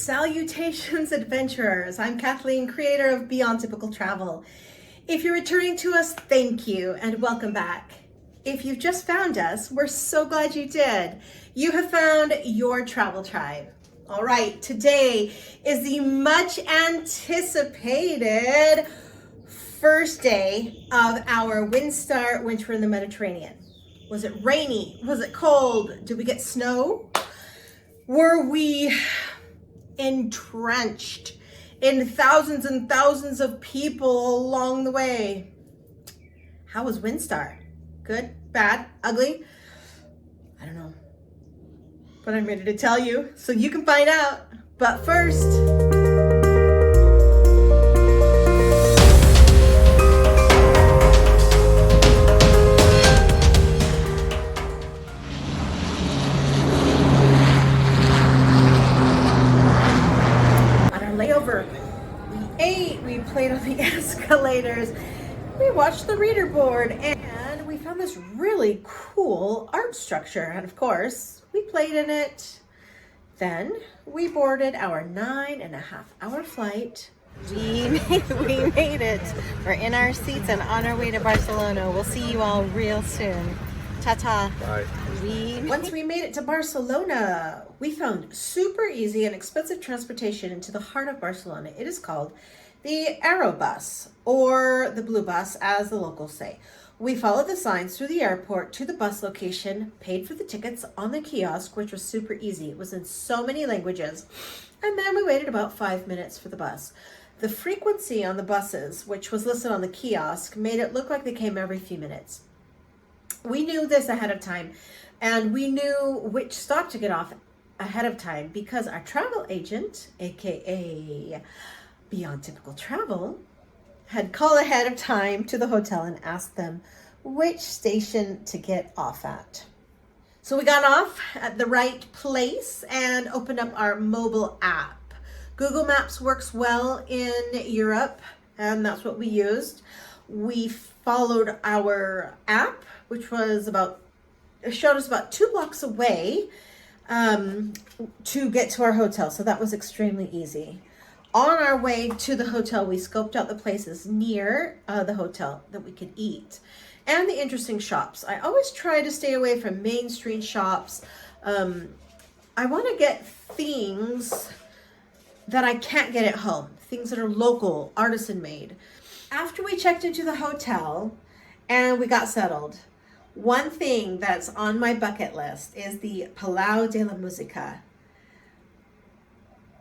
Salutations, adventurers. I'm Kathleen, creator of Beyond Typical Travel. If you're returning to us, thank you and welcome back. If you've just found us, we're so glad you did. You have found your travel tribe. All right, today is the much anticipated first day of our Windstar winter in the Mediterranean. Was it rainy? Was it cold? Did we get snow? Were we entrenched in thousands and thousands of people along the way? How was Windstar? Good, bad, ugly? I don't know. But I'm ready to tell you so you can find out. But first, we played on the escalators, we watched the reader board, and we found this really cool art structure. And of course, we played in it. Then we boarded our 9.5-hour flight. We made it. We're in our seats and on our way to Barcelona. We'll see you all real soon. Ta-ta. Bye. Once we made it to Barcelona, we found super easy and expensive transportation into the heart of Barcelona. It is called the Aerobus, or the Blue Bus, as the locals say. We followed the signs through the airport to the bus location, paid for the tickets on the kiosk, which was super easy. It was in so many languages. And then we waited about 5 minutes for the bus. The frequency on the buses, which was listed on the kiosk, made it look like they came every few minutes. We knew this ahead of time, and we knew which stop to get off ahead of time because our travel agent, aka Beyond Typical Travel, had called ahead of time to the hotel and asked them which station to get off at. So we got off at the right place and opened up our mobile app. Google Maps works well in Europe, and that's what we used. We followed our app, which showed us about 2 blocks away to get to our hotel. So that was extremely easy. On our way to the hotel, we scoped out the places near the hotel that we could eat and the interesting shops. I always try to stay away from mainstream shops. I want to get things that I can't get at home, things that are local, artisan made. After we checked into the hotel and we got settled, one thing that's on my bucket list is the Palau de la Musica.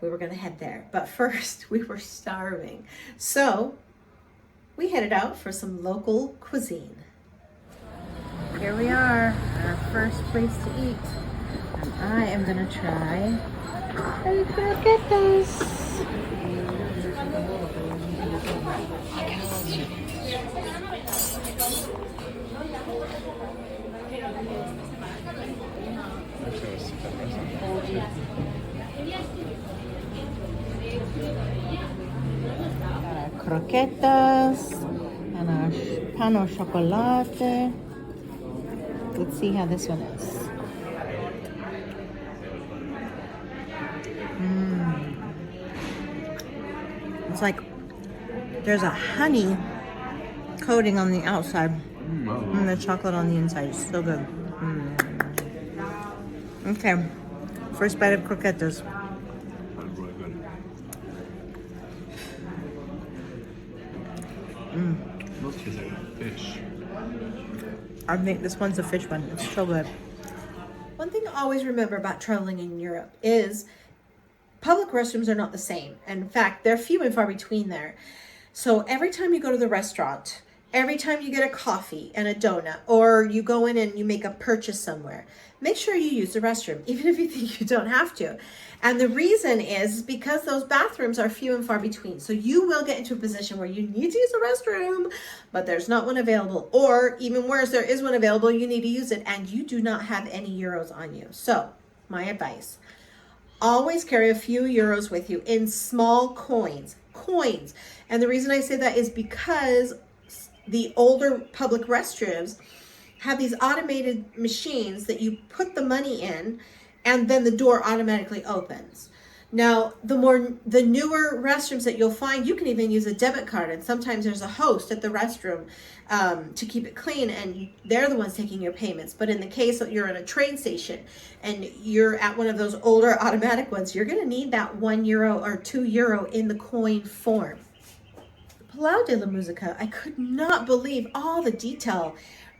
We were going to head there, but first we were starving. So we headed out for some local cuisine. Here we are, our first place to eat. And I am going to try croquetas. Croquetas and our pan au chocolate. Let's see how this one is. It's like there's a honey coating on the outside and the chocolate on the inside. It's so good. Okay, first bite of croquetas. Those taste like fish. I think this one's a fish one. It's so good. One thing to always remember about traveling in Europe is public restrooms are not the same. In fact, they're few and far between there. So every time you go to the restaurant, every time you get a coffee and a donut, or you go in and you make a purchase somewhere, make sure you use the restroom, even if you think you don't have to. And the reason is because those bathrooms are few and far between. So you will get into a position where you need to use a restroom, but there's not one available. Or even worse, there is one available, you need to use it, and you do not have any euros on you. So my advice, always carry a few euros with you in small coins. And the reason I say that is because the older public restrooms have these automated machines that you put the money in and then the door automatically opens. Now, the newer restrooms that you'll find, you can even use a debit card, and sometimes there's a host at the restroom to keep it clean, and they're the ones taking your payments. But in the case that you're in a train station and you're at one of those older automatic ones, you're going to need that €1 or €2 in the coin form. Palau de la Musica, I could not believe all the detail.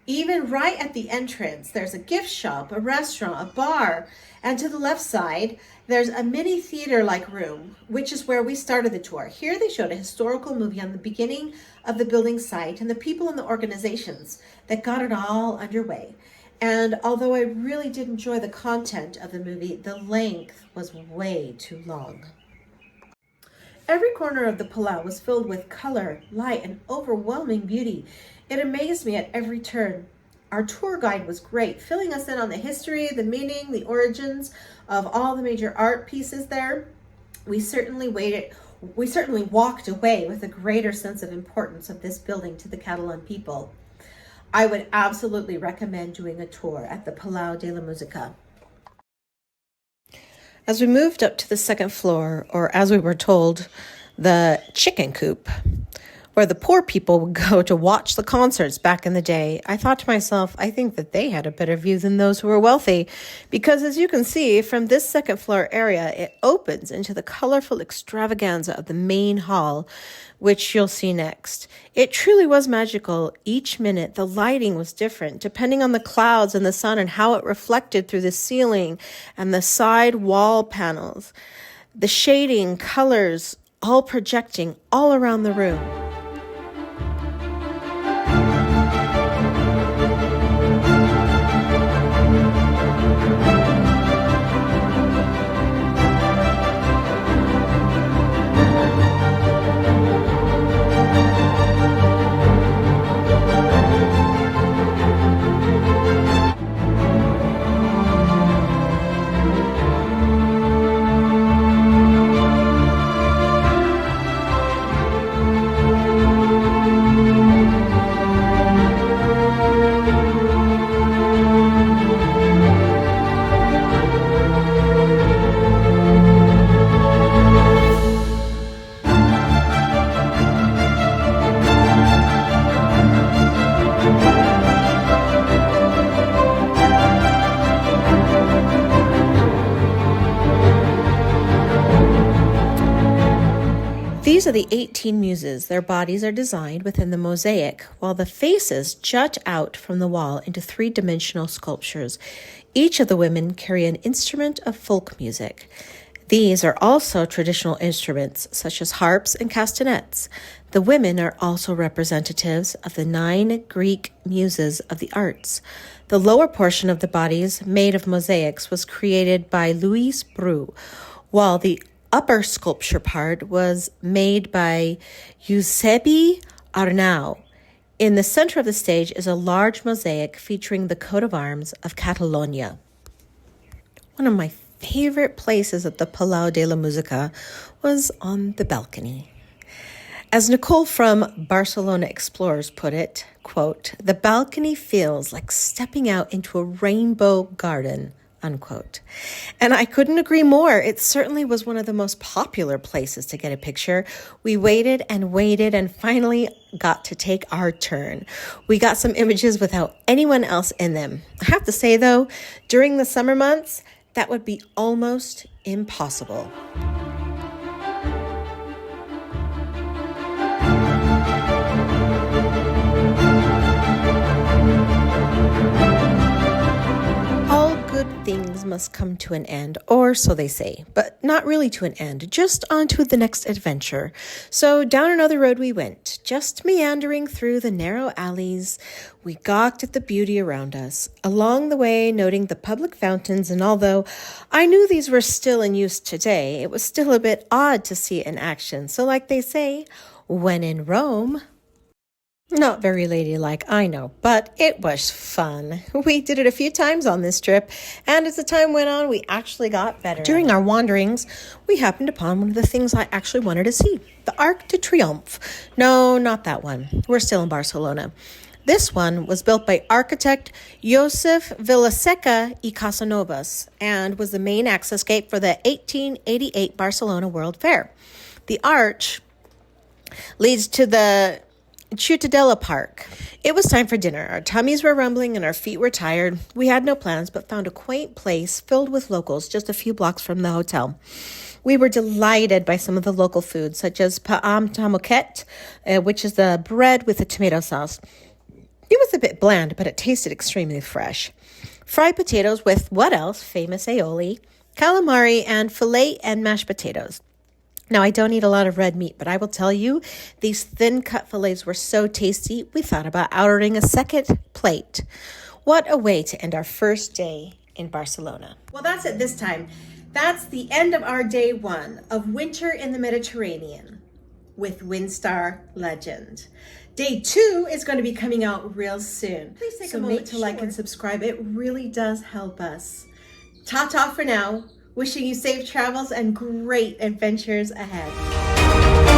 Even right at the entrance, there's a gift shop, a restaurant, a bar, and to the left side, there's a mini theater-like room, which is where we started the tour. Here they showed a historical movie on the beginning of the building site and the people and the organizations that got it all underway. And although I really did enjoy the content of the movie, the length was way too long. Every corner of the Palau was filled with color, light, and overwhelming beauty. It amazed me at every turn. Our tour guide was great, filling us in on the history, the meaning, the origins of all the major art pieces there. We certainly walked away with a greater sense of importance of this building to the Catalan people. I would absolutely recommend doing a tour at the Palau de la Musica. As we moved up to the second floor, or as we were told, the chicken coop, where the poor people would go to watch the concerts back in the day, I thought to myself, I think that they had a better view than those who were wealthy, because as you can see from this second floor area, it opens into the colorful extravaganza of the main hall, which you'll see next. It truly was magical. Each minute, the lighting was different, depending on the clouds and the sun and how it reflected through the ceiling and the side wall panels. The shading, colors, all projecting all around the room. These are the 18 muses. Their bodies are designed within the mosaic, while the faces jut out from the wall into three-dimensional sculptures. Each of the women carry an instrument of folk music. These are also traditional instruments, such as harps and castanets. The women are also representatives of the 9 Greek muses of the arts. The lower portion of the bodies, made of mosaics, was created by Louis Bru, while the upper sculpture part was made by Eusebi Arnau. In the center of the stage is a large mosaic featuring the coat of arms of Catalonia. One of my favorite places at the Palau de la Musica was on the balcony. As Nicole from Barcelona Explorers put it, quote, "The balcony feels like stepping out into a rainbow garden," unquote. And I couldn't agree more. It certainly was one of the most popular places to get a picture. We waited and finally got to take our turn. We got some images without anyone else in them. I have to say, though, during the summer months, that would be almost impossible. Things must come to an end, or so they say, but not really to an end, just on to the next adventure. So down another road we went, just meandering through the narrow alleys. We gawked at the beauty around us, along the way noting the public fountains, and although I knew these were still in use today, it was still a bit odd to see it in action. So like they say, when in Rome... Not very ladylike, I know, but it was fun. We did it a few times on this trip, and as the time went on, we actually got better. During our wanderings, we happened upon one of the things I actually wanted to see, the Arc de Triomphe. No, not that one. We're still in Barcelona. This one was built by architect Josef Villaseca y Casanovas and was the main access gate for the 1888 Barcelona World Fair. The arch leads to the Ciutadella Park. It was time for dinner. Our tummies were rumbling and our feet were tired. We had no plans, but found a quaint place filled with locals just a few blocks from the hotel. We were delighted by some of the local foods, such as paam tamoquet, which is the bread with the tomato sauce. It was a bit bland, but it tasted extremely fresh. Fried potatoes with what else? Famous aioli, calamari, and filet and mashed potatoes. Now, I don't eat a lot of red meat, but I will tell you, these thin-cut fillets were so tasty, we thought about ordering a second plate. What a way to end our first day in Barcelona. Well, that's it this time. That's the end of our day one of winter in the Mediterranean with Windstar Legend. Day 2 is going to be coming out real soon. Please take a moment to like and subscribe. It really does help us. Ta-ta for now. Wishing you safe travels and great adventures ahead.